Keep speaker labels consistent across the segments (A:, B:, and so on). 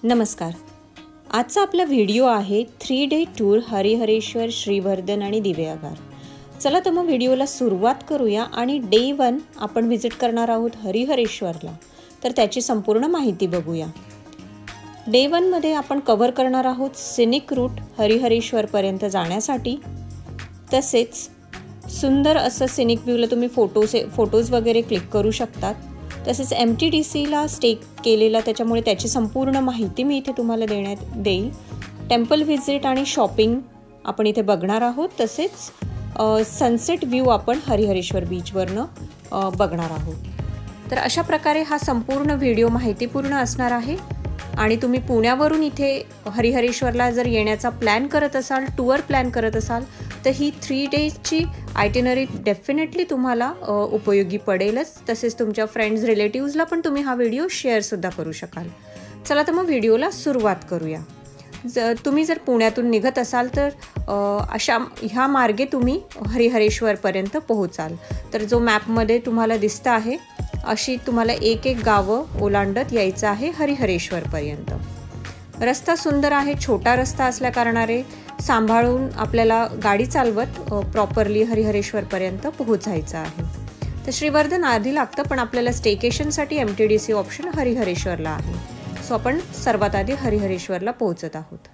A: नमस्कार. आजचा आपला व्हिडिओ आहे 3 डे टूर हरिहरेश्वर, श्रीवर्धन आणि दिवेआगार. चला तर मग व्हिडिओला सुरुवात करूया आणि डे 1 आपण व्हिजिट करणार आहोत हरिहरेश्वरला. तर त्याची संपूर्ण माहिती बघूया. डे 1 मध्ये आपण कव्हर करणार आहोत सिनिक रूट हरिहरेश्वर पर्यंत जाण्यासाठी. तसेच सुंदर असं सिनिक व्ह्यूला तुम्ही फोटोज वगैरे क्लिक करू शकतात. तसेच MTDCला स्टे केलेला, त्याच्यामुळे त्याची संपूर्ण माहिती मी इथे तुम्हाला देईल. टेम्पल व्हिजिट आणि शॉपिंग आपण इथे बघणार आहोत. तसेच सनसेट व्ह्यू आपण हरिहरेश्वर बीचवरनं बघणार आहोत. तर अशा प्रकारे हा संपूर्ण व्हिडिओ माहितीपूर्ण असणार आहे. आणि तुम्ही पुण्यावरून इथे हरिहरेश्वरला जर येण्याचा प्लॅन करत असाल, टूर प्लॅन करत असाल, तर ही 3 डेजची आयटिनरी डेफिनेटली तुम्हाला उपयोगी पडेलच. तसेच तुमच्या फ्रेंड्स रिलेटिव्सला पण तुम्ही हा व्हिडिओ शेअरसुद्धा करू शकाल. चला तर मग व्हिडिओला सुरुवात करूया. तुम्ही जर पुण्यातून निघत असाल तर ह्या मार्गे तुम्ही हरिहरेश्वरपर्यंत पोहोचाल. तर जो मॅपमध्ये तुम्हाला दिसतं आहे अशी तुम्हाला एक गावं ओलांडत यायचं आहे हरिहरेश्वरपर्यंत. रस्ता सुंदर आहे. छोटा रस्ता असल्याकारणाने सांभाळून आपल्याला गाडी चालवत प्रॉपरली हरिहरेश्वरपर्यंत पोहोचायचं आहे. तर श्रीवर्धन आधी लागतं, पण आपल्याला स्टेकेशनसाठी MTDC ऑप्शन हरिहरेश्वरला आहे. सो आपण सर्वात आधी हरिहरेश्वरला पोहोचत आहोत.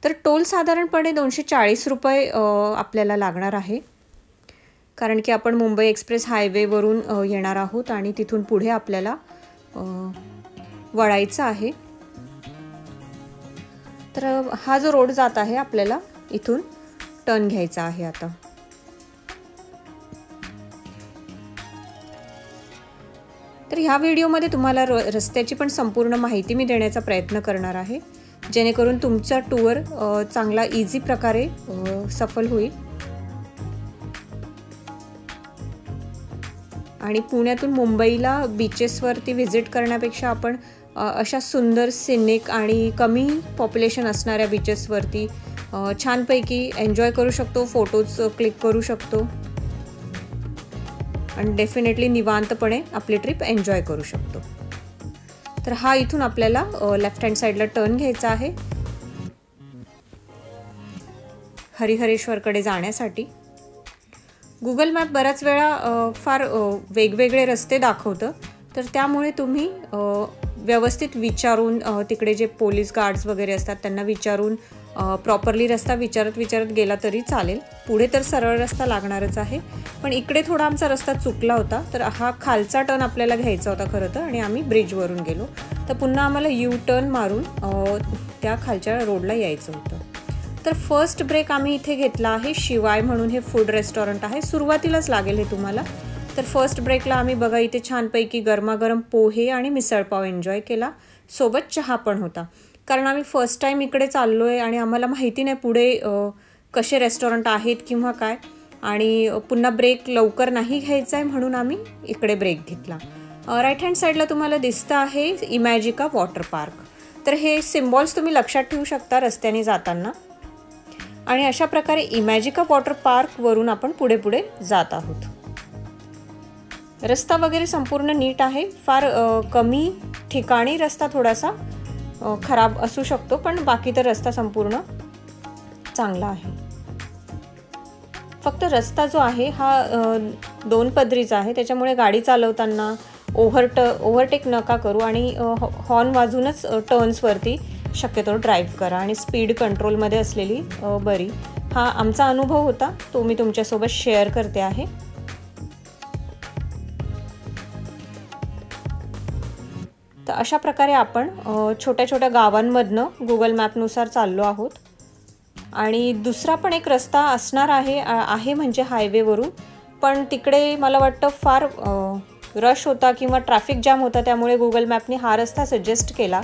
A: तर टोल साधारणपणे 240 रुपये आपल्याला लागणार आहे. कारण की आपण मुंबई एक्सप्रेस हायवेवरून येणार आहोत आणि तिथून पुढे आपल्याला वळायचं आहे. तर हा जो रोड जात आहे आपल्याला इथून टर्न घ्यायचा आहे आता. तर ह्या व्हिडिओमध्ये तुम्हाला रस्त्याची पण संपूर्ण माहिती मी देण्याचा प्रयत्न करणार आहे, जेणेकरून तुमचा टूर चांगला इझी प्रकारे सफल होईल. आणि पुण्यातून मुंबईला बीचेसवरती व्हिजिट करण्यापेक्षा आपण अशा सुंदर सिनिक आणि कमी पॉप्युलेशन असणाऱ्या बीचेसवरती छानपैकी एन्जॉय करू शकतो, फोटोज क्लिक करू शकतो आणि डेफिनेटली निवांतपणे आपली ट्रिप एन्जॉय करू शकतो. तर हा इथून आपल्याला लेफ्ट हँड साईडला टर्न घ्यायचा आहे हरिहरेश्वरकडे जाण्यासाठी. गुगल मॅप बऱ्याच वेळा फार वेगवेगळे रस्ते दाखवतं, तर त्यामुळे तुम्ही व्यवस्थित विचारून तिकडे जे पोलीस गार्ड्स वगैरे असतात त्यांना विचारून प्रॉपरली रस्ता विचारत गेला तरी चालेल. पुढे तर सरळ रस्ता लागणारच आहे, पण इकडे थोडा आमचा रस्ता चुकला होता. तर हा खालचा टर्न आपल्याला घ्यायचा होता खरं तर, आणि आम्ही ब्रिजवरून गेलो. तर पुन्हा आम्हाला U-टर्न मारून त्या खालच्या रोडला यायचं होतं. तर फर्स्ट ब्रेक आम्ही इथे घेतला आहे. शिवाय म्हणून हे फूड रेस्टॉरंट आहे. सुरुवातीलाच लागेल हे तुम्हाला. तर फर्स्ट ब्रेकला आम्ही बघा इथे छानपैकी गरमागरम पोहे आणि मिसळपाव एन्जॉय केला. सोबत चहा पण होता. कारण आम्ही फर्स्ट टाईम इकडे चाललो आहे आणि आम्हाला माहिती नाही पुढे कसे रेस्टॉरंट आहेत किंवा काय, आणि पुन्हा ब्रेक लवकर नाही घ्यायचा आहे म्हणून आम्ही इकडे ब्रेक घेतला. राईट हँड साईडला तुम्हाला दिसतं आहे इमॅजिका वॉटर पार्क. तर हे सिम्बॉल्स तुम्ही लक्षात ठेवू शकता रस्त्याने जाताना. आणि अशा प्रकारे इमॅजिका वॉटर पार्कवरून आपण पुढे जात आहोत. रस्ता वगैरे संपूर्ण नीट आहे. फार कमी ठिकाणी रस्ता थोडासा खराब असू शकतो, पण बाकी तर रस्ता संपूर्ण चांगला आहे. फक्त रस्ता जो आहे हा 2 पदरीचा आहे, त्याच्यामुळे गाडी चालवताना ओव्हरटेक नका करू आणि हॉर्न वाजूनच टर्न्सवरती शक्यतो ड्राईव्ह करा आणि स्पीड कंट्रोलमध्ये असलेली बरी. हा आमचा अनुभव होता, तो मी तुमच्यासोबत शेअर करते आहे. तर अशा प्रकारे आपण छोट्या छोट्या गावांमधनं गुगल मॅपनुसार चाललो आहोत. आणि दुसरा पण एक रस्ता असणार आहे म्हणजे हायवेवरून, पण तिकडे मला वाटतं फार रश होता किंवा ट्रॅफिक जॅम होता, त्यामुळे गुगल मॅपने हा रस्ता सजेस्ट केला.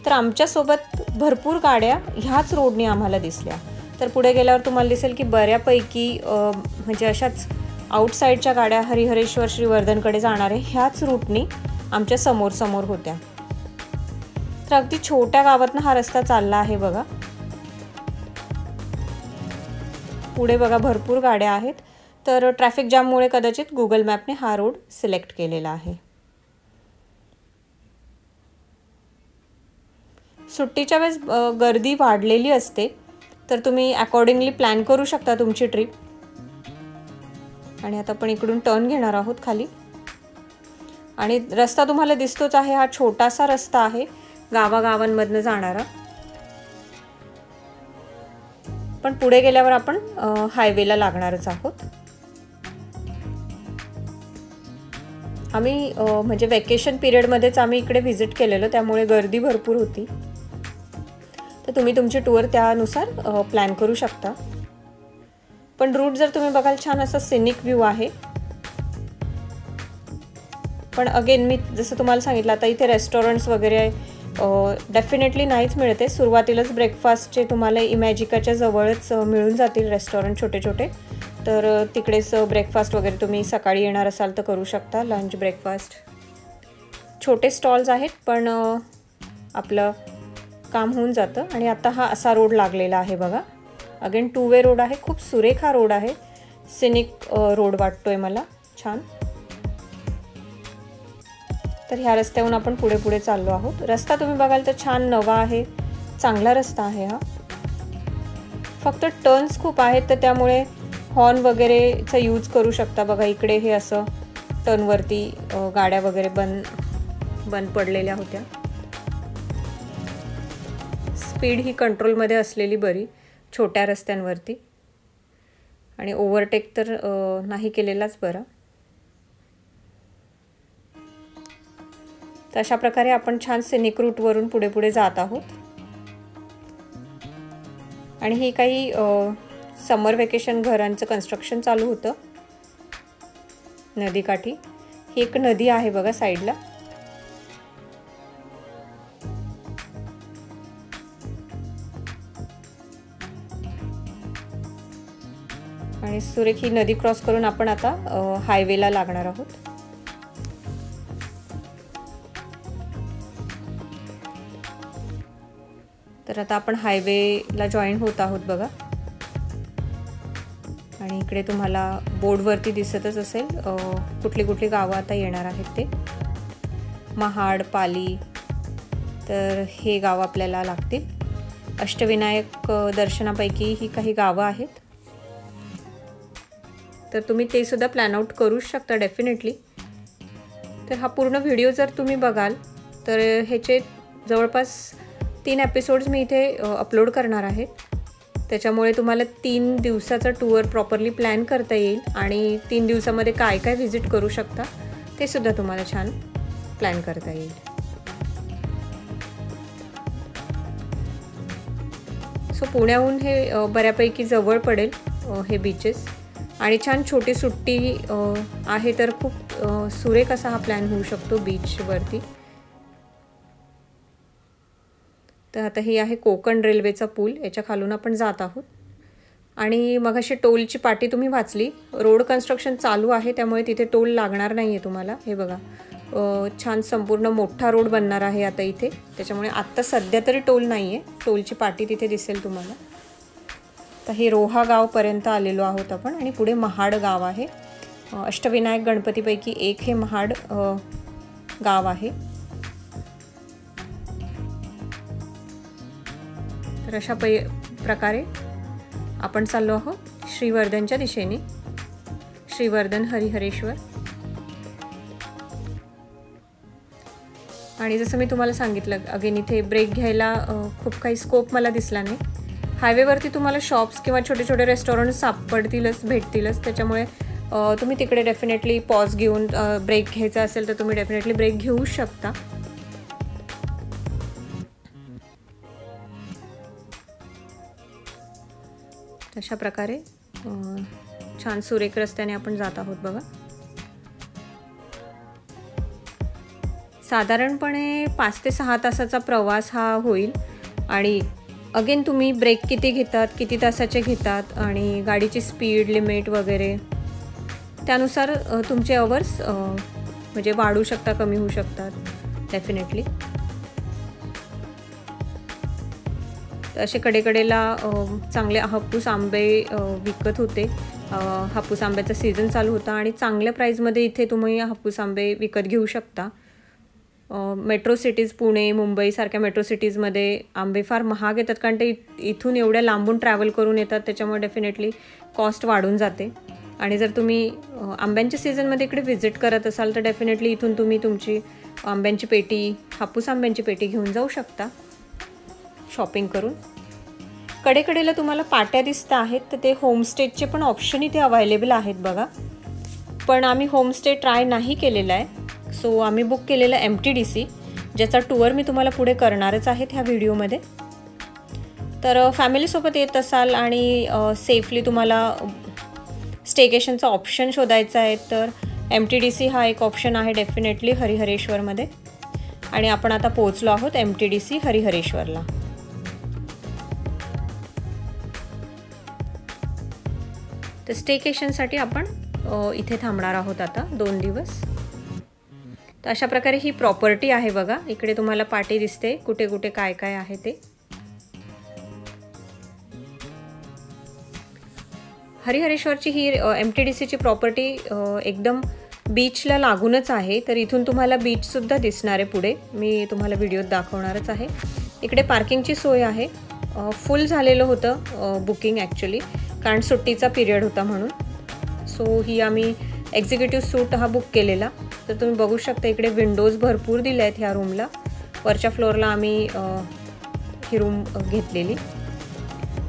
A: तर आमच्यासोबत भरपूर गाड्या ह्याच रोडने आम्हाला दिसल्या. तर पुढे गेल्यावर तुम्हाला दिसेल की बऱ्यापैकी म्हणजे अशाच आउटसाईडच्या गाड्या हरिहरेश्वर श्रीवर्धनकडे जाणारे ह्याच रूटनी आमच्या समोर होत्या. तर अगदी छोट्या गावातनं हा रस्ता चालला आहे बघा. पुढे बघा भरपूर गाड्या आहेत. तर ट्रॅफिक जॅममुळे कदाचित गुगल मॅपने हा रोड सिलेक्ट केलेला आहे. सुट्टीच्या वेळेस गर्दी वाढलेली असते, तर तुम्ही अकॉर्डिंगली प्लॅन करू शकता तुमची ट्रिप. आणि आता आपण इकडून टर्न घेणार आहोत खाली. आणि रस्ता तुम्हाला दिसतोच आहे, हा छोटासा रस्ता आहे गावागावांमधनं जाणारा. पण पुढे गेल्यावर आपण हायवेला लागणारच आहोत. आम्ही म्हणजे वेकेशन पिरियडमध्येच आम्ही इकडे व्हिजिट केलेलं, त्यामुळे गर्दी भरपूर होती. तर तुम्ही तुमची टूर त्यानुसार प्लॅन करू शकता. पण रूट जर तुम्ही बघाल, छान असा सिनिक व्ह्यू आहे. पण अगेन मी जसं तुम्हाला सांगितलं, आता इथे रेस्टॉरंट्स वगैरे डेफिनेटली नाहीच मिळते. सुरुवातीलाच ब्रेकफास्टचे तुम्हाला इमॅजिकाच्या जवळच मिळून जातील रेस्टॉरंट छोटे छोटे. तर तिकडेच ब्रेकफास्ट वगैरे तुम्ही सकाळी येणार असाल तर करू शकता. लंच ब्रेकफास्ट छोटे स्टॉल्स आहेत, पण आपलं काम होऊन जातं. आणि आता हा असा रोड लागलेला आहे बघा. अगेन 2 वे रोड आहे. खूप सुरेख हा रोड आहे. सिनिक रोड वाटतोय मला, छान. तर ह्या रस्त्यावरून आपण पुढे पुढे चाललो आहोत. रस्ता तुम्ही बघाल तर छान नवा आहे, चांगला रस्ता आहे हा. फक्त टर्न्स खूप आहेत, तर त्यामुळे हॉर्न वगैरेचा यूज करू शकता. बघा इकडे हे असं टर्नवरती गाड्या वगैरे बंद पडलेल्या होत्या. स्पीड ही कंट्रोलमध्ये असलेली बरी छोट्या रस्त्यांवरती. आणि ओव्हरटेक तर नाही केलेलाच बरा. तर अशा प्रकारे आपण छान सिनिक रूटवरून पुढे पुढे जात आहोत. आणि ही काही समर वेकेशन घरांचं कन्स्ट्रक्शन चालू होतं नदीकाठी. ही एक नदी आहे बघा साईडला. आणि सुरेख ही नदी क्रॉस करून आपण आता हायवेला लागणार आहोत. तर आता आपण हायवेला जॉईन होत आहोत बघा. आणि इकडे तुम्हाला बोर्डवरती दिसतच असेल कुठली कुठली गावं आता येणार आहेत ते. महाड, पाली, तर हे गाव आपल्याला लागतील. अष्टविनायक दर्शनापैकी ही काही गावं आहेत. तर तुम्ही ते सुद्धा प्लॅन आउट करूच शकता डेफिनेटली. तर हा पूर्ण व्हिडिओ जर तुम्ही बघाल तर ह्याचे जवळपास 3 एपिसोड्स मी इथे अपलोड करणार आहे. त्याच्यामुळे तुम्हाला 3 दिवसाचा टूर प्रॉपरली प्लॅन करता येईल. आणि 3 दिवसामध्ये काय काय व्हिजिट करू शकता ते सुद्धा तुम्हाला छान प्लॅन करता येईल. सो पुण्याहून हे बऱ्यापैकी जवळ पडेल हे बीचेस. आणि छान छोटी सुट्टी आहे तर खूप सुरेख असा हा प्लॅन होऊ शकतो बीचवरती. तर आता ही आहे कोकण रेल्वेचा पूल, याच्या खालून आपण जात आहोत. आणि मग अशी टोलची पाटी तुम्ही वाचली. रोड कन्स्ट्रक्शन चालू आहे, त्यामुळे तिथे टोल लागणार नाही आहे तुम्हाला. हे बघा छान संपूर्ण मोठा रोड बनणार आहे आता इथे. त्याच्यामुळे आत्ता सध्या तरी टोल नाही आहे. टोलची पाटी तिथे दिसेल तुम्हाला. तर हे रोहा गावपर्यंत आलेलो आहोत आपण. आणि पुढे महाड गाव आहे. अष्टविनायक गणपतीपैकी एक हे महाड गाव आहे. तर अशा प्रकारे आपण चाललो आहोत श्रीवर्धनच्या दिशेने. श्रीवर्धन हरिहरेश्वर. आणि जसं मी तुम्हाला सांगितलं अगेन इथे ब्रेक घ्यायला खूप काही स्कोप मला दिसला नाही. हायवेवरती तुम्हाला शॉप्स किंवा छोटे छोटे रेस्टॉरंट सापडतीलच, भेटतीलच. त्याच्यामुळे तुम्ही तिकडे डेफिनेटली पॉज घेऊन ब्रेक घ्यायचा असेल तर तुम्ही डेफिनेटली ब्रेक घेऊ शकता. अशा प्रकारे छान सुरेख रस्त्याने आपण जात आहोत बघा. साधारणपणे 5 ते 6 तासाचा प्रवास हा होईल. आणि अगेन तुम्ही ब्रेक किती घेतात, किती तासाचे घेतात आणि गाडीची स्पीड लिमिट वगैरे त्यानुसार तुमचे अवर्स म्हणजे वाढू शकता, कमी होऊ शकतात डेफिनेटली. तर असे कडेकडेला चांगले हापूस आंबे विकत होते. हापूस आंब्याचा सीझन चालू होता आणि चांगल्या प्राईजमध्ये इथे तुम्ही हापूस आंबे विकत घेऊ शकता. मेट्रो सिटीज पुणे मुंबई सारख्या मेट्रो सिटीजमध्ये आंबे फार महाग येतात, कारण ते इथून एवढ्या लांबून ट्रॅव्हल करून येतात, त्याच्यामुळे डेफिनेटली कॉस्ट वाढून जाते. आणि जर तुम्ही आंब्यांच्या सीझनमध्ये इकडे व्हिजिट करत असाल तर डेफिनेटली इथून तुम्ही तुमची आंब्यांची पेटी, हापूस आंब्यांची पेटी घेऊन जाऊ शकता शॉपिंग करून. कडेकडेला तुम्हाला पाट्या दिसत आहेत, तर ते होमस्टेचे पण ऑप्शन इथे अवेलेबल आहेत बघा. पण आम्ही होमस्टे ट्राय नाही केलेला आहे, सो आम्ही बुक केलेलं MTDC, ज्याचा टूर मी तुम्हाला पुढे करणारच आहेत ह्या व्हिडिओमध्ये. तर फॅमिलीसोबत येत असाल आणि सेफली तुम्हाला स्टेकेशनचा ऑप्शन शोधायचा आहे तर MTDC हा एक ऑप्शन आहे डेफिनेटली हरिहरेश्वरमध्ये. आणि आपण आता पोहोचलो आहोत MTDC हरिहरेश्वरला. तर स्टेकेशनसाठी आपण इथे थांबणार आहोत आता 2 दिवस. तर अशा प्रकारे ही प्रॉपर्टी आहे बघा. इकडे तुम्हाला पाटी दिसते कुठे कुठे काय काय आहे ते. हरिहरेश्वरची ही MTDCची प्रॉपर्टी एकदम बीचला लागूनच आहे, तर इथून तुम्हाला बीचसुद्धा दिसणार आहे पुढे. मी तुम्हाला व्हिडिओत दाखवणारच आहे. इकडे पार्किंगची सोय आहे. फुल झालेलं होतं बुकिंग ॲक्च्युली, कारण सुट्टीचा पिरियड होता म्हणून. सो ही आम्ही एक्झिक्युटिव्ह सूट हा बुक केलेला. तर तुम्ही बघू शकता इकडे विंडोज भरपूर दिल्या आहेत ह्या रूमला. वरच्या फ्लोअरला आम्ही ही रूम घेतलेली.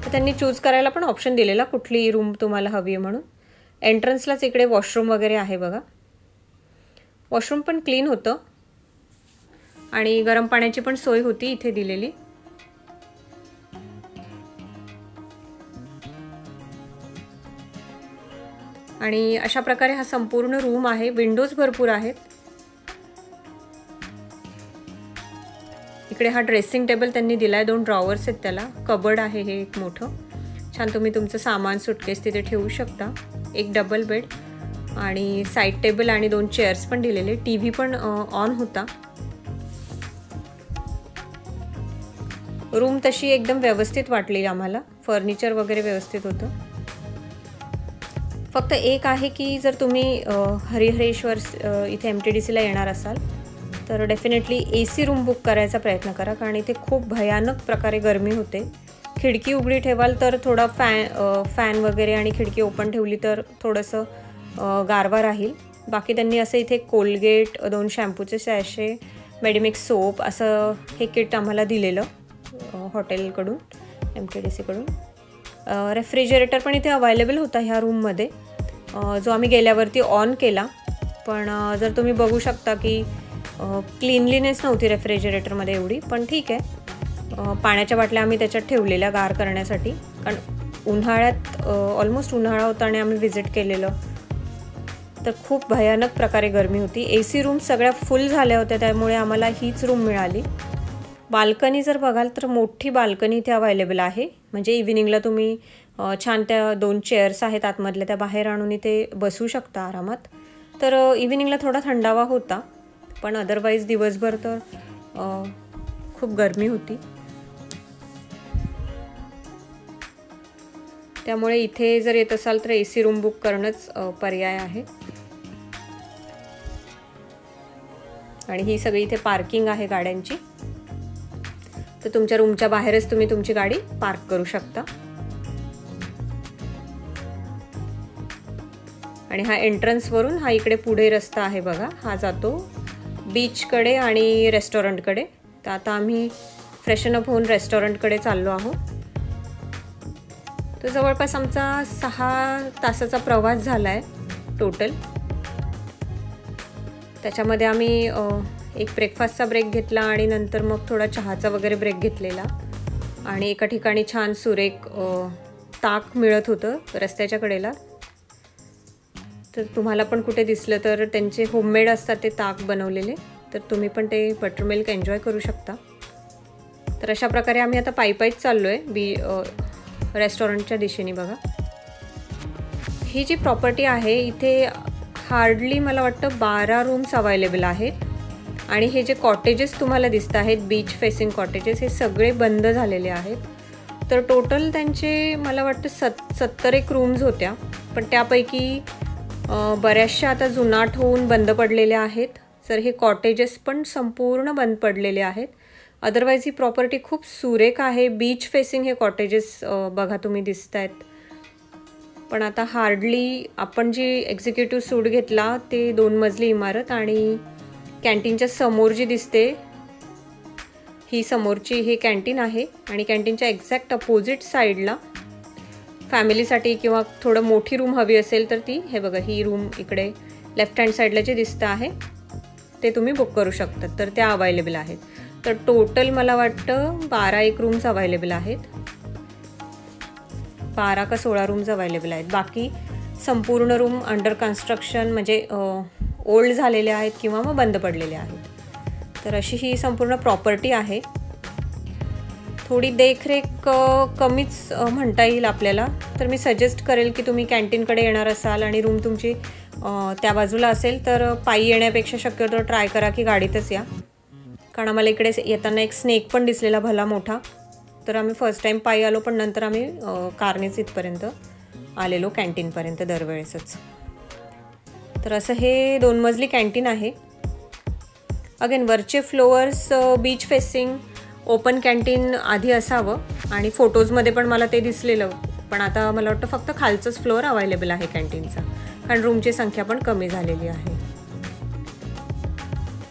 A: तर त्यांनी चूज करायला पण ऑप्शन दिलेला कुठली रूम तुम्हाला हवी आहे म्हणून. एंट्रन्सलाच इकडे वॉशरूम वगैरे आहे बघा. वॉशरूम पण क्लीन होतं आणि गरम पाण्याची पण सोय होती इथे दिलेली. आणि अशा प्रकारे हा संपूर्ण रूम आहे. विंडोज भरपूर आहेत. इकडे हा ड्रेसिंग टेबल त्यांनी दिलाय. 2 ड्रॉवर्स आहेत त्याला. कबर्ड आहे हे एक मोठं. छान तुम्ही तुमचं सामान सुटकेस तिथे ठेवू शकता. एक डबल बेड आणि साईड टेबल आणि 2 चेअर्स पण दिलेले. TV पण ऑन होता. रूम तशी एकदम व्यवस्थित वाटली आम्हाला. फर्निचर वगैरे व्यवस्थित होतं. फक्त एक आहे की जर तुम्ही हरिहरेश्वर इथे MTDCला येणार असाल तर डेफिनेटली AC रूम बुक करायचा प्रयत्न करा, कारण इथे खूप भयानक प्रकारे गरमी होते. खिडकी उघडी ठेवाल तर थोडा फॅन वगैरे आणि खिडकी ओपन ठेवली तर थोडंसं गारवा राहील. बाकी त्यांनी असं इथे कोलगेट, 2 शॅम्पूचे सॅशे, मेडिमिक्स सोप असं हे किट आम्हाला दिलेलं हॉटेलकडून, MTDCकडून. रेफ्रिजरेटर पण इथे अवेलेबल होता ह्या रूममध्ये, जो आम्ही गेल्यावरती ऑन केला. पण जर तुम्ही बघू शकता की क्लीनलीनेस नव्हती रेफ्रिजरेटरमध्ये एवढी, पण ठीक आहे. पाण्याच्या बाटल्या आम्ही त्याच्यात ठेवलेल्या गार करण्यासाठी, कारण उन्हाळ्यात ऑलमोस्ट उन्हाळा होता आणि आम्ही व्हिजिट केलेलं, तर खूप भयानक प्रकारे गरमी होती. AC रूम सगळ्या फुल झाल्या होत्या, त्यामुळे आम्हाला हीच रूम मिळाली. बाल्कनी जर बघाल तर मोठी बाल्कनी इथे अवेलेबल आहे. म्हणजे इव्हिनिंगला तुम्ही छान त्या 2 चेअर्स आहेत आतमधल्या त्या बाहेर आणून इथे बसू शकता आरामात. तर इव्हिनिंगला थोडा थंडावा होता, पण अदरवाईज दिवसभर तर खूप गरमी होती. त्यामुळे इथे जर येत असाल तर AC रूम बुक करणंच पर्याय आहे. आणि ही सगळी इथे पार्किंग आहे गाड्यांची. तर तुमच्या रूमच्या बाहेरच तुम्ही तुमची गाडी पार्क करू शकता. आणि हा एंट्रन्सवरून हा इकडे पुढे रस्ता आहे बघा, हा जातो बीचकडे आणि रेस्टॉरंटकडे. तर आता आम्ही फ्रेशन अप होऊन रेस्टॉरंटकडे चाललो आहोत. तर जवळपास आमचा 6 तासाचा प्रवास झाला आहे टोटल. त्याच्यामध्ये आम्ही एक ब्रेकफास्टचा ब्रेक घेतला आणि नंतर मग थोडा चहाचा वगैरे ब्रेक घेतलेला. आणि एका ठिकाणी छान सुरेख ताक मिळत होतं रस्त्याच्या कडेला. तर तुम्हाला पण कुठे दिसलं तर त्यांचे होममेड असतात ते ताक बनवलेले, तर तुम्ही पण ते बटरमिल्क एन्जॉय करू शकता. तर अशा प्रकारे आम्ही आता पायीच चाललो आहे रेस्टॉरंटच्या दिशेने बघा. ही जी प्रॉपर्टी आहे इथे हार्डली मला वाटतं 12 रूम्स अवेलेबल आहेत. आणि हे जे कॉटेजेस तुम्हाला दिसत आहेत बीच फेसिंग कॉटेजेस, हे सगळे बंद झालेले आहेत. तर टोटल त्यांचे मला वाटतं 70 रूम्स होत्या, पण त्यापैकी बऱ्याचशा आता जुनाट होऊन बंद पडलेल्या आहेत. सर हे कॉटेजेस पण संपूर्ण बंद पडलेले आहेत. अदरवाईज ही प्रॉपर्टी खूप सुरेख आहे. बीच फेसिंग हे कॉटेजेस बघा तुम्ही दिसत आहेत. पण आता हार्डली आपण जी एक्झिक्युटिव्ह सूट घेतला ते 2 मजली इमारत आणि कॅन्टीनच्या समोर जी दिसते ही समोरची हे कॅन्टीन आहे आणि कॅन्टीनच्या एक्झॅक्ट अपोजिट साईडला फॅमिलीसाठी किंवा थोडं मोठी रूम हवी असेल तर ती हे बघा ही रूम इकडे लेफ्ट हँड साईडला जे दिसतं आहे ते तुम्ही बुक करू शकता. तर त्या अवेलेबल आहेत. तर टोटल मला वाटतं 12 रूम्स अवेलेबल आहेत. 12 का 16 रूम्स अवेलेबल आहेत. बाकी संपूर्ण रूम अंडर कन्स्ट्रक्शन म्हणजे ओल्ड झालेले आहेत किंवा मग बंद पडलेले आहेत. तर अशी ही संपूर्ण प्रॉपर्टी आहे. थोडी देखरेख कमीच म्हणता येईल आपल्याला. तर मी सजेस्ट करेल की तुम्ही कॅन्टीनकडे येणार असाल आणि रूम तुमची त्या बाजूला असेल तर पायी येण्यापेक्षा शक्यतो ट्राय करा की गाडीतच या. कारण आम्हाला इकडे येताना एक स्नेक पण दिसलेला भला मोठा. तर आम्ही फर्स्ट टाईम पायी आलो पण नंतर आम्ही कारनेच इथपर्यंत आलेलो कॅन्टीनपर्यंत दरवेळेसच. तर असं हे 2 मजली कॅन्टीन आहे. अगेन वरचे flowers beach facing open canteen आधी असावं आणि फोटोजमध्ये पण मला ते दिसलेलं. पण आता मला वाटतं फक्त खालचंच फ्लोअर अवेलेबल आहे कॅन्टीनचा कारण रूमची संख्या पण कमी झालेली आहे.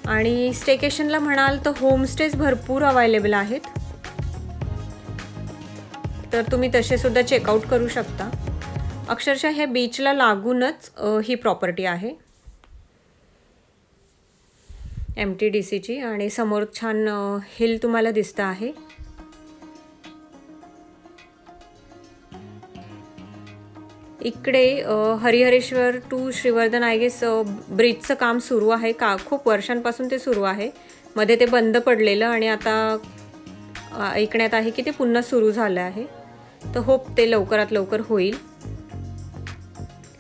A: आणि स्टेकेशनला म्हणाल तर होमस्टेज भरपूर अवेलेबल आहेत. तर तुम्ही तसे सुद्धा चेकआउट करू शकता. अक्षरशः हे बीचला लागूनच ही प्रॉपर्टी आहे MTDCची आणि समोर छान हिल तुम्हाला दिसतं आहे. इकडे Harihareshwar to Shrivardhan I guess ब्रिजचं काम सुरू आहे. खूप वर्षांपासून ते सुरू आहे. मध्ये ते बंद पडलेलं आणि आता ऐकण्यात आहे की ते पुन्हा सुरू झालं आहे. तर होप ते लवकरात लवकर होईल.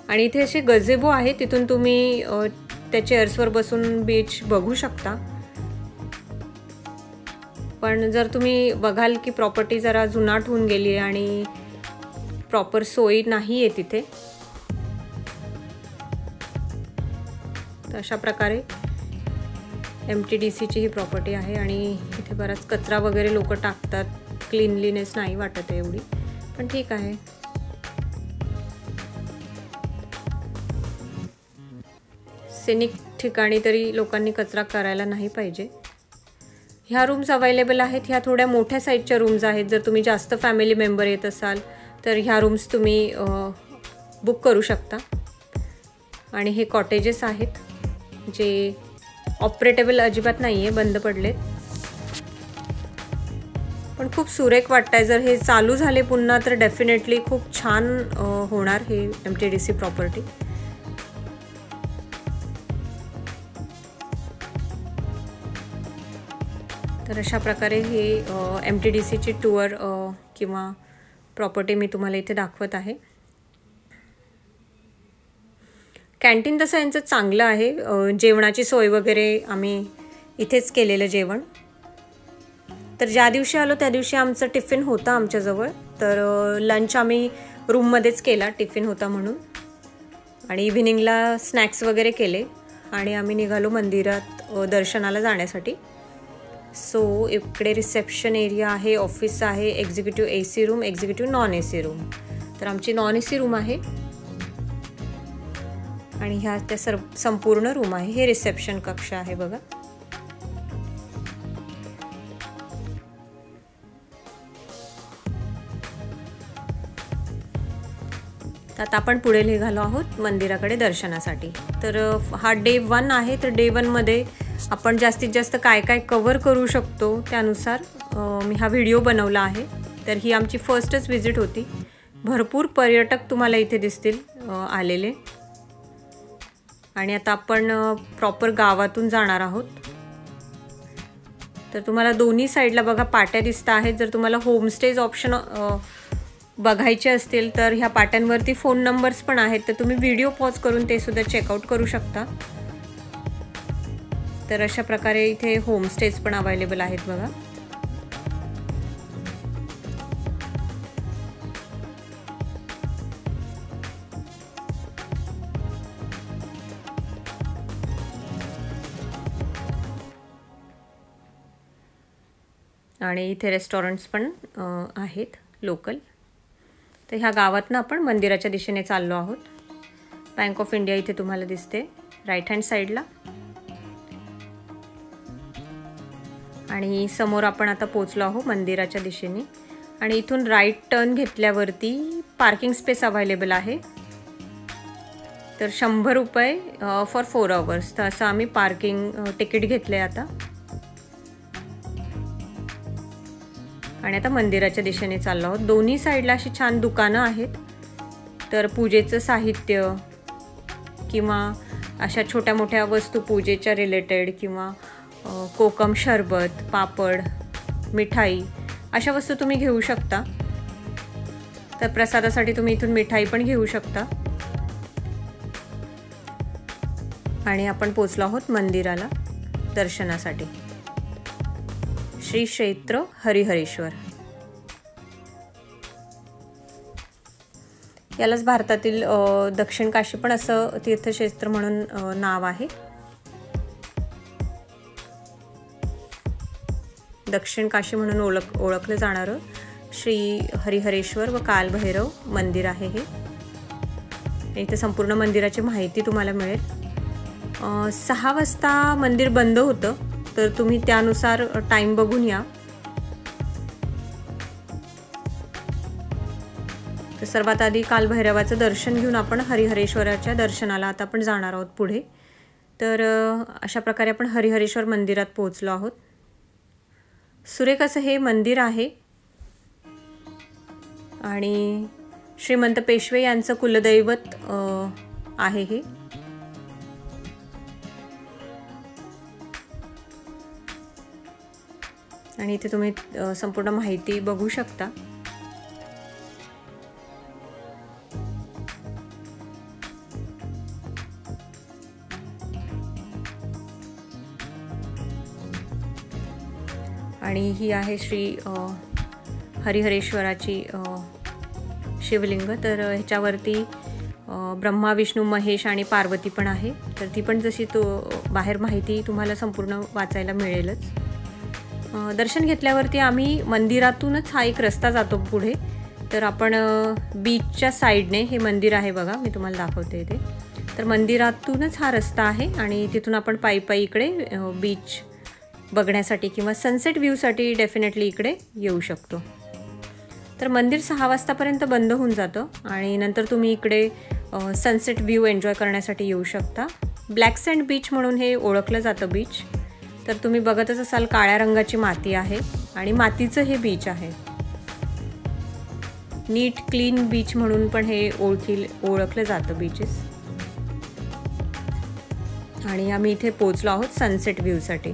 A: आणि इथे असे गझेबो आहे तिथून तुम्ही त्या चेअर्सवर बसून बीच बघू शकता. पण जर तुम्ही बघाल की प्रॉपर्टी जरा जुनाट होऊन गेली आहे आणि प्रॉपर सोयी नाही आहे तिथे तर अशा प्रकारे MTDCची ही प्रॉपर्टी आहे. आणि इथे बराच कचरा वगैरे लोक टाकतात. क्लीनलीनेस नाही वाटत आहे एवढी पण ठीक आहे. सिनिक ठिकाणी तरी लोकांनी कचरा करायला नाही पाहिजे. ह्या रूम्स अवेलेबल आहेत. ह्या थोड्या मोठ्या साईजच्या रूम्स आहेत. जर तुम्ही जास्त फॅमिली मेंबर येत असाल तर ह्या रूम्स तुम्ही बुक करू शकता. आणि हे कॉटेजेस आहेत जे ऑपरेटेबल अजिबात नाही आहे, बंद पडलेत. पण खूप सुरेख वाटत आहे. जर हे चालू झाले पुन्हा तर डेफिनेटली खूप छान होणार हे MTDC प्रॉपर्टी. तर अशा प्रकारे हे MTDCची टूर किंवा प्रॉपर्टी मी तुम्हाला इथे दाखवत आहे. कॅन्टीन तसं यांचं चांगलं आहे. जेवणाची सोय वगैरे आम्ही इथेच केलेलं जेवण. तर ज्या दिवशी आलो त्या दिवशी आमचं टिफिन होतं आमच्याजवळ. तर लंच आम्ही रूममध्येच केला, टिफिन होता म्हणून. आणि इव्हिनिंगला स्नॅक्स वगैरे केले आणि आम्ही निघालो मंदिरात दर्शनाला जाण्यासाठी. सो इकडे रिसेप्शन एरिया आहे, ऑफिस आहे, executive AC room, executive non AC room. तर आमची नॉन AC रूम आहे आणि ह्या त्या संपूर्ण रूम आहे. हे रिसेप्शन कक्ष आहे बघा. आता आपण पुढे निघालो आहोत मंदिराकडे दर्शनासाठी. तर हा डे 1 आहे. तर डे 1 मध्ये आपण जास्तीत जास्त काय काय कव्हर करू शकतो त्यानुसार मी हा व्हिडिओ बनवला आहे. तर ही आमची फर्स्टच व्हिजिट होती. भरपूर पर्यटक तुम्हाला इथे दिसतील आलेले. आणि आता आपण प्रॉपर गावातून जाणार आहोत. तर तुम्हाला दोन्ही साईडला बघा पाट्या दिसत आहेत. जर तुम्हाला होमस्टेज ऑप्शन बघायचे असतील तर ह्या पाट्यांवरती फोन नंबर्स पण आहेत. तर तुम्ही व्हिडिओ पॉज करून ते सुद्धा चेकआउट करू शकता. तर अशा प्रकारे इथे होमस्टेज पण अवेलेबल आहेत बघा. आणि इथे रेस्टॉरंट्स पण आहेत लोकल. तर ह्या गावातनं आपण मंदिराच्या दिशेने चाललो आहोत. बँक ऑफ इंडिया इथे तुम्हाला दिसते राईट हँड साईडला. आणि समोर आपण आता पोचलो आहोत मंदिराच्या दिशेने. आणि इथून राईट टर्न घेतल्यावरती पार्किंग स्पेस अवेलेबल आहे. तर 100 रुपये फॉर 4 आवर्स. तर असं आम्ही पार्किंग तिकीट घेतलं आहे आता. आणि आता मंदिराच्या दिशेने चाललो आहोत. दोन्ही साईडला अशी छान दुकानं आहेत. तर पूजेचं साहित्य किंवा अशा छोट्या मोठ्या वस्तू पूजेच्या रिलेटेड किंवा कोकम शरबत, पापड, मिठाई अशा वस्तू तुम्ही घेऊ शकता. तर प्रसादासाठी तुम्ही इथून मिठाई पण घेऊ शकता. आणि आपण पोचलो आहोत मंदिराला दर्शनासाठी. श्री क्षेत्र हरिहरेश्वर. यालाच भारतातील दक्षिण काशी पण असं तीर्थक्षेत्र म्हणून नाव आहे. दक्षिण काशी म्हणून ओळखलं जाणारं श्री हरिहरेश्वर व कालभैरव मंदिर आहे हे. इथे संपूर्ण मंदिराची माहिती तुम्हाला मिळेल. 6 वाजता मंदिर बंद होतं. तर तुम्ही त्यानुसार टाईम बघून या. तर सर्वात आधी कालभैरवाचं दर्शन घेऊन आपण हरिहरेश्वराच्या दर्शनाला आता आपण जाणार आहोत पुढे. तर अशा प्रकारे आपण हरिहरेश्वर मंदिरात पोहोचलो आहोत. सुरेख असं हे मंदिर आहे. आणि श्रीमंत पेशवे यांचं कुलदैवत आहे हे. आणि इथे तुम्ही संपूर्ण माहिती बघू शकता. आणि ही आहे श्री हरिहरेश्वराची शिवलिंग. तर ह्याच्यावरती ब्रह्मा, विष्णू, महेश आणि पार्वती पण आहे. तर ती पण जशी बाहेर माहिती तुम्हाला संपूर्ण वाचायला मिळेलच. दर्शन घेतल्यावरती आम्ही मंदिरातूनच हा एक रस्ता जातो पुढे. तर आपण बीचच्या साईडने हे मंदिर आहे बघा, मी तुम्हाला दाखवते इथे. तर मंदिरातूनच हा रस्ता आहे आणि तिथून आपण पायी पायी इकडे बीच बघण्यासाठी किंवा सनसेट व्ह्यूसाठी डेफिनेटली इकडे येऊ शकतो. तर मंदिर 6 वाजतापर्यंत बंद होऊन जातं आणि नंतर तुम्ही इकडे सनसेट व्ह्यू एन्जॉय करण्यासाठी येऊ शकता. ब्लॅक सँड बीच म्हणून हे ओळखलं जातं बीच. तर तुम्ही बघतच असाल काळ्या रंगाची माती आहे आणि मातीचं हे बीच आहे. नीट क्लीन बीच म्हणून पण हे ओळखलं जातं बीचेस. आणि आम्ही इथे पोहोचलो आहोत सनसेट व्ह्यूसाठी.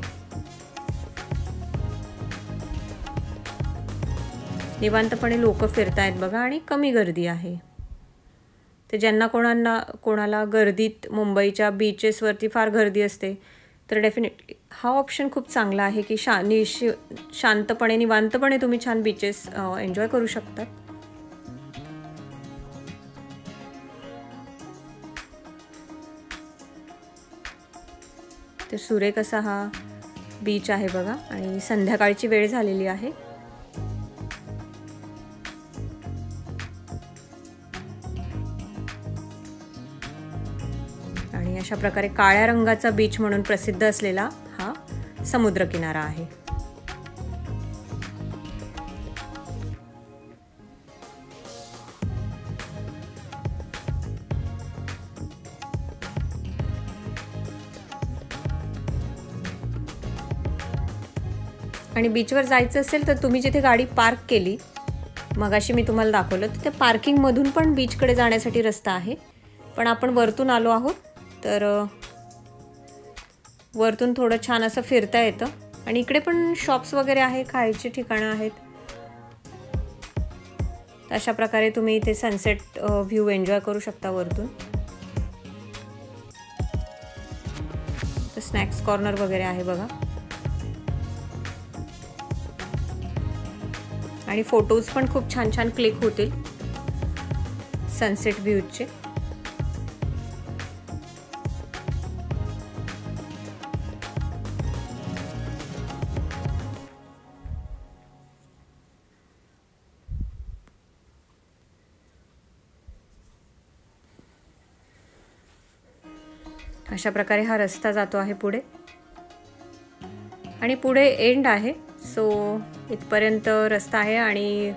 A: निवांतपणे लोक फिरतायत बघा आणि कमी गर्दी आहे. तर ज्यांना कोणाला गर्दीत मुंबईच्या बीचेसवरती फार गर्दी असते तर डेफिनेटली हा ऑप्शन खूप चांगला आहे की शांतपणे निवांतपणे तुम्ही छान बीचेस एन्जॉय करू शकता. तर सुरेख असा हा बीच आहे बघा आणि संध्याकाळची वेळ झालेली आहे. आणि अशा प्रकारे काळ्या रंगाचा बीच म्हणून प्रसिद्ध असलेला हा समुद्रकिनारा आहे. आणि बीचवर जायचं असेल तर तुम्ही जिथे गाडी पार्क केली मगाशी मी तुम्हाला दाखवलं तर त्या पार्किंगमधून पण बीचकडे जाण्यासाठी रस्ता आहे. पण आपण वरतून आलो आहोत तर वरतून थोडं छान असं फिरता येतं. आणि इकडे पण शॉप्स वगैरे आहे, खायची ठिकाणं आहेत. अशा प्रकारे तुम्ही इथे सनसेट व्ह्यू एन्जॉय करू शकता वरतून. तर स्नॅक्स कॉर्नर वगैरे आहे बघा. आणि फोटोज पण खूप छान छान क्लिक होतील सनसेट व्ह्यूचे. अशा प्रकारे हा रस्ता जातो आहे पुढे आणि पुढे एंड आहे. सो इथपर्यंत रस्ता आहे आणि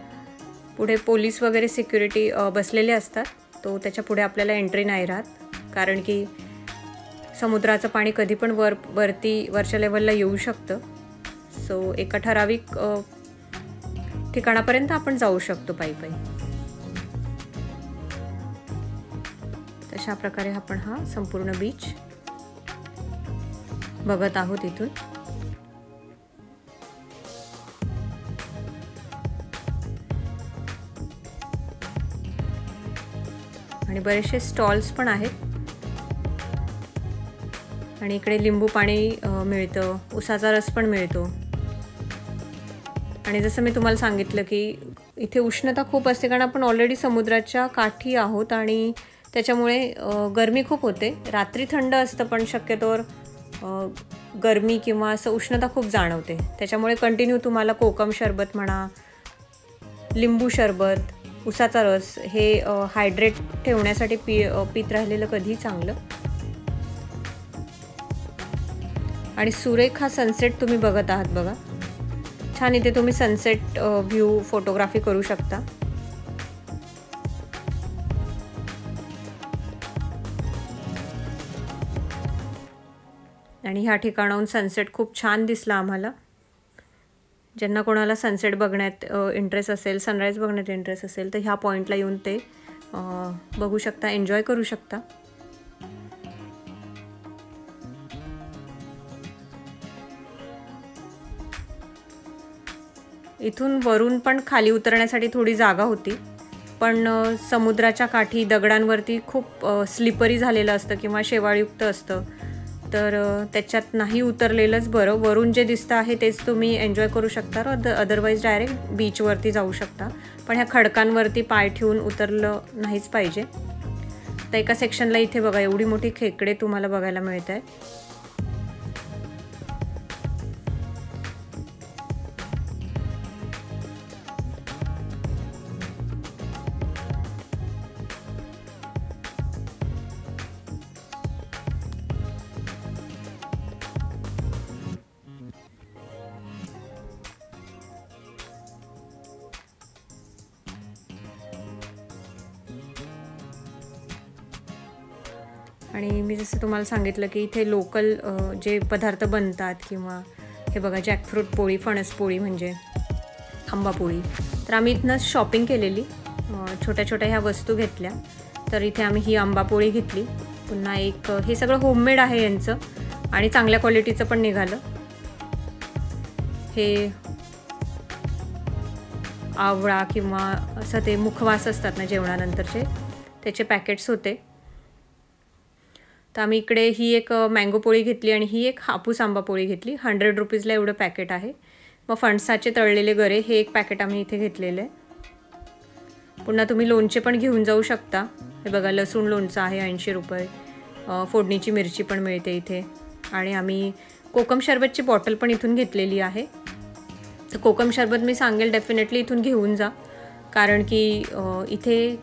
A: पुढे पोलीस वगैरे सिक्युरिटी बसलेले असतात. तो त्याच्या पुढे आपल्याला एंट्री नाही राहत, कारण की समुद्राचं पाणी कधी पण वरच्या लेवलला येऊ शकतं. सो एका ठराविक ठिकाणापर्यंत आपण जाऊ शकतो पायी. तशा प्रकारे आपण हा संपूर्ण बीच बघत आहोत इथून. आणि बरेचसे स्टॉल्स पण आहेत आणि इकडे लिंबू पाणी मिळतं, उसाचा रस पण मिळतो. आणि जसं मी तुम्हाला सांगितलं की इथे उष्णता खूप असते, कारण आपण ऑलरेडी समुद्राच्या काठी आहोत आणि त्याच्यामुळे गरमी खूप होते. रात्री थंड असतं पण शक्यतोवर गरमी किंवा असं उष्णता खूप जाणवते. त्याच्यामुळे कंटिन्यू तुम्हाला कोकम सरबत म्हणा, लिंबू सरबत, उसाचा रस हे हायड्रेट ठेवण्यासाठी पीत राहिलेलं कधी चांगलं. आणि सुरेख हा सनसेट तुम्ही बघत आहात बघा. छान इथे तुम्ही सनसेट व्ह्यू फोटोग्राफी करू शकता. आणि ह्या ठिकाणाहून सनसेट खूप छान दिसला आम्हाला. ज्यांना कोणाला सनसेट बघण्यात इंटरेस्ट असेल, सनराईज बघण्यात इंटरेस्ट असेल तर ह्या पॉईंटला येऊन ते बघू शकता, एन्जॉय करू शकता. इथून वरून पण खाली उतरण्यासाठी थोडी जागा होती, पण समुद्राच्या काठी दगडांवरती खूप स्लिपरी झालेलं असतं किंवा शेवाळयुक्त असतं, तर त्याच्यात नाही उतरलेलंच बरं. वरून जे दिसतं आहे तेच तुम्ही एन्जॉय करू शकता, अदरवाईज डायरेक्ट बीचवरती जाऊ शकता. पण ह्या खडकांवरती पाय ठेवून उतरलं नाहीच पाहिजे. तर एका सेक्शनला इथे बघा एवढी मोठी खेकडे तुम्हाला बघायला मिळत आहे. आणि मी जसं तुम्हाला सांगितलं की इथे लोकल जे पदार्थ बनतात, किंवा हे बघा जॅकफ्रूट पोळी, फणस पोळी म्हणजे आंबा पोळी, तर आम्ही इथनंच शॉपिंग केलेली. छोट्या छोट्या ह्या वस्तू घेतल्या. तर इथे आम्ही ही आंबा पोळी घेतली. पुन्हा एक हे सगळं होममेड आहे यांचं आणि चांगल्या क्वालिटीचं पण निघालं. हे आवळा किंवा असं ते मुखवास असतात ना जेवणानंतरचे, त्याचे पॅकेट्स होते. तर आम्ही इकडे ही एक मँगो पोळी घेतली आणि ही एक हापूस आंबा पोळी घेतली. 100 रुपीजला एवढं पॅकेट आहे. मग फणसाचे तळलेले गरे हे एक पॅकेट आम्ही इथे घेतलेलं आहे. पुन्हा तुम्ही लोणचे पण घेऊन जाऊ शकता. हे बघा लसूण लोणचं आहे 80 रुपये. फोडणीची मिरची पण मिळते इथे. आणि आम्ही कोकम शरबतची बॉटल पण इथून घेतलेली आहे. तर कोकम शरबत मी सांगेल डेफिनेटली इथून घेऊन जा, कारण की इथे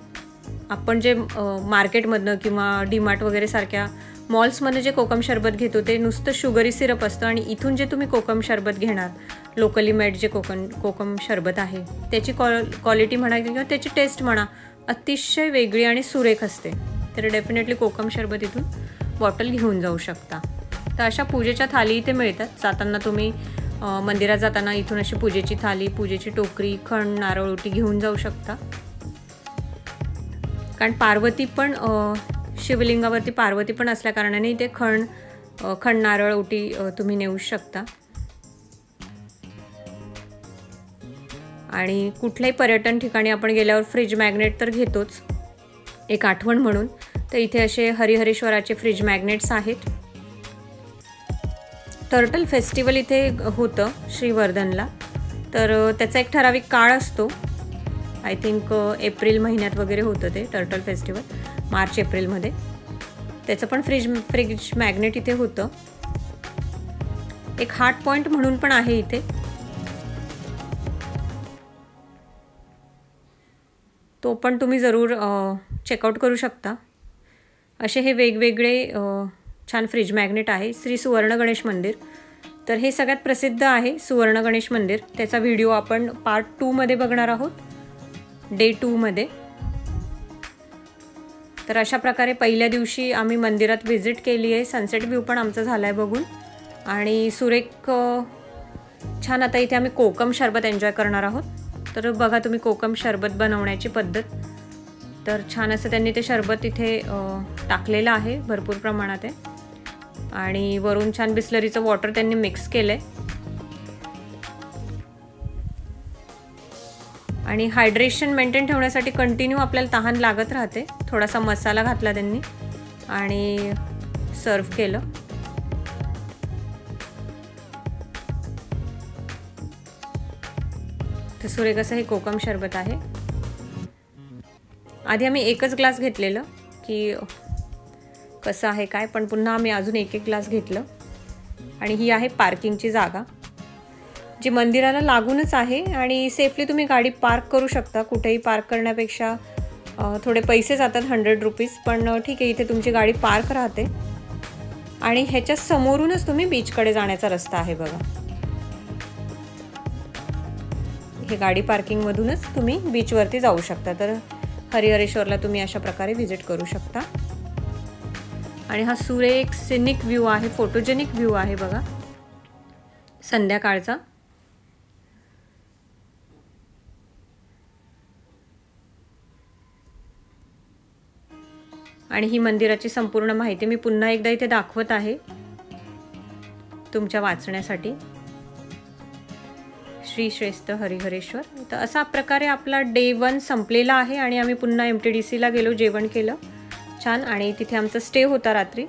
A: आपण जे मार्केटमधनं किंवा डीमार्ट वगैरे सारख्या मॉल्समध्ये जे कोकम शरबत घेतो ते नुसतं शुगरी सिरप असतं. आणि इथून जे तुम्ही कोकम शरबत घेणार, लोकली मेड जे कोकम शरबत आहे, त्याची क्वालिटी म्हणा किंवा त्याची टेस्ट म्हणा अतिशय वेगळी आणि सुरेख असते. तर डेफिनेटली कोकम शरबत इथून बॉटल घेऊन जाऊ शकता. तर अशा पूजेच्या थाली इथे मिळतात. जाताना तुम्ही मंदिरात जाताना इथून अशी पूजेची थाली, पूजेची टोकरी, खण, नारळ, ओटी घेऊन जाऊ शकता. कारण पार्वती पण शिवलिंगावरती पार्वती पण असल्या कारणाने इथे खण, नारळ, ओटी तुम्ही नेऊ शकता. आणि कुठल्याही पर्यटन ठिकाणी आपण गेल्यावर फ्रीज मॅग्नेट तर घेतोच, एक आठवण म्हणून. तर इथे असे हरिहरेश्वराचे फ्रीज मॅग्नेट्स आहेत. टर्टल फेस्टिवल इथे होतं श्रीवर्धनला. तर त्याचा एक ठराविक काळ असतो. आय थिंक एप्रिल महिन्यात वगैरे होतं ते टर्टल फेस्टिवल, मार्च एप्रिलमध्ये. त्याचं पण फ्रीज मॅग्नेट इथे होतं. एक हार्ट पॉईंट म्हणून पण आहे इथे. तो पण तुम्ही जरूर चेकआउट करू शकता. असे हे वेगवेगळे छान फ्रीज मॅग्नेट आहे. श्री सुवर्ण गणेश मंदिर, तर हे सगळ्यात प्रसिद्ध आहे सुवर्ण गणेश मंदिर. त्याचा व्हिडिओ आपण पार्ट 2 मध्ये बघणार आहोत, डे 2 मध्ये. तर अशा प्रकारे पहिल्या दिवशी आम्ही मंदिरात व्हिजिट केली आहे. सनसेट व्ह्यू पण आमचा झाला आहे बघून, आणि सुरेख छान. आता इथे आम्ही कोकम शरबत एन्जॉय करणार आहोत. तर बघा तुम्ही कोकम शरबत बनवण्याची पद्धत. तर छान असं त्यांनी ते शरबत इथे टाकलेलं आहे, भरपूर प्रमाणात आहे, आणि वरून छान बिस्लरीचं वॉटर त्यांनी मिक्स केलं आहे. आणि हायड्रेशन मेंटेन ठेवण्यासाठी कंटिन्यू आपल्याला तहान लागत राहते. थोडासा मसाला घातला त्यांनी आणि सर्व केलं. तर सुरेख असं हे कोकम शरबत आहे. आधी आम्ही एकच ग्लास घेतलेलं की कसं आहे काय, पण पुन्हा आम्ही अजून एक ग्लास घेतलं. आणि ही आहे पार्किंगची जागा, जी मंदिराला लागूनच आहे, आणि सेफली तुम्ही गाडी पार्क करू शकता. कुठेही पार्क करण्यापेक्षा थोडे पैसे जातात, 100 रुपीज, पण ठीक आहे, इथे तुमची गाडी पार्क राहते. आणि ह्याच्या समोरूनच तुम्ही बीचकडे जाण्याचा रस्ता आहे बघा. हे गाडी पार्किंगमधूनच तुम्ही बीचवरती जाऊ शकता. तर हरिहरेश्वरला तुम्ही अशा प्रकारे व्हिजिट करू शकता. आणि हा सुरेख सिनिक व्ह्यू आहे, फोटोजेनिक व्ह्यू आहे बघा संध्याकाळचा. आणि ही मंदिराची संपूर्ण माहिती मी पुन्हा एकदा इथे दाखवत आहे तुमच्या वाचण्यासाठी. श्री श्रेष्ठ हरिहरेश्वर. तर अशा प्रकारे आपला डे 1 संपलेला आहे, आणि आम्ही पुन्हा MTDCला गेलो, जेवण केलं छान, आणि तिथे आमचा स्टे होता रात्री.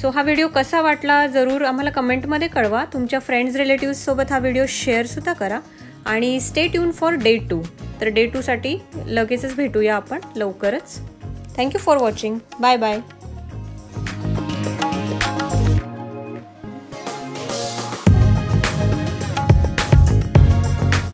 A: सो हा व्हिडिओ कसा वाटला जरूर आम्हाला कमेंटमध्ये कळवा. तुमच्या फ्रेंड्स रिलेटिव्हसोबत हा व्हिडिओ शेअरसुद्धा करा, आणि स्टे ट्यून फॉर डे 2. तर डे 2साठी लगेचच भेटूया आपण लवकरच. Thank you for watching. Bye bye.